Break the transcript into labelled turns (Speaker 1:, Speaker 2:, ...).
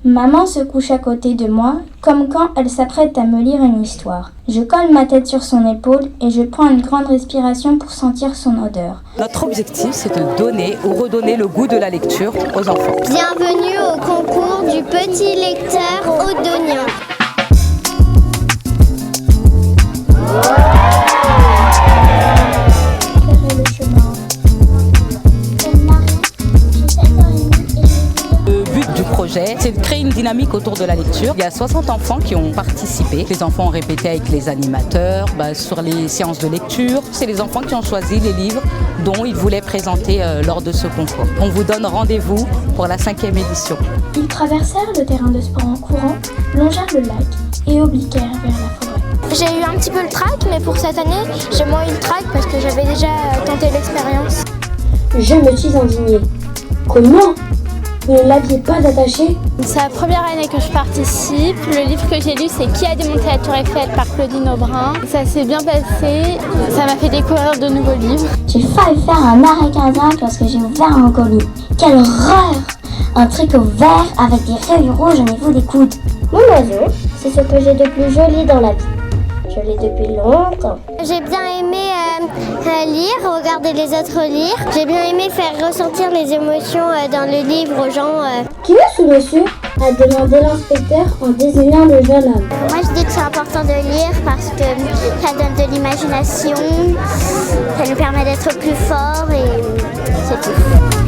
Speaker 1: Maman se couche à côté de moi, comme quand elle s'apprête à me lire une histoire. Je colle ma tête sur son épaule et je prends une grande respiration pour sentir son odeur.
Speaker 2: Notre objectif, c'est de donner ou redonner le goût de la lecture aux enfants.
Speaker 3: Bienvenue au concours du petit lecteur hautdonien.
Speaker 2: C'est de créer une dynamique autour de la lecture. Il y a 60 enfants qui ont participé. Les enfants ont répété avec les animateurs sur les séances de lecture. C'est les enfants qui ont choisi les livres dont ils voulaient présenter lors de ce concours. On vous donne rendez-vous pour la 5e édition.
Speaker 1: Ils traversèrent le terrain de sport en courant, longèrent le lac et obliquèrent vers la forêt.
Speaker 3: J'ai eu un petit peu le trac, mais pour cette année, j'ai moins eu le trac parce que j'avais déjà tenté l'expérience.
Speaker 4: Je me suis indignée. Comment ? Vous ne l'aviez pas attaché ?
Speaker 5: C'est la première année que je participe. Le livre que j'ai lu, c'est Qui a démonté la Tour Eiffel par Claudine Aubrun. Ça s'est bien passé. Ça m'a fait découvrir de nouveaux livres.
Speaker 1: J'ai failli faire un arrêt cardiaque lorsque j'ai ouvert un colis. Quelle horreur! Un tricot vert avec des rayures rouges au niveau des coudes.
Speaker 4: Mon oiseau, c'est ce que j'ai de plus joli dans la vie. Je l'ai depuis longtemps.
Speaker 3: J'ai bien aimé lire, regarder les autres lire. J'ai bien aimé faire ressentir les émotions dans le livre aux gens.
Speaker 4: Qui est sous monsieur ? A demandé l'inspecteur en désignant le jeune homme.
Speaker 3: Moi je dis que c'est important de lire parce que ça donne de l'imagination, ça nous permet d'être plus forts et c'est tout.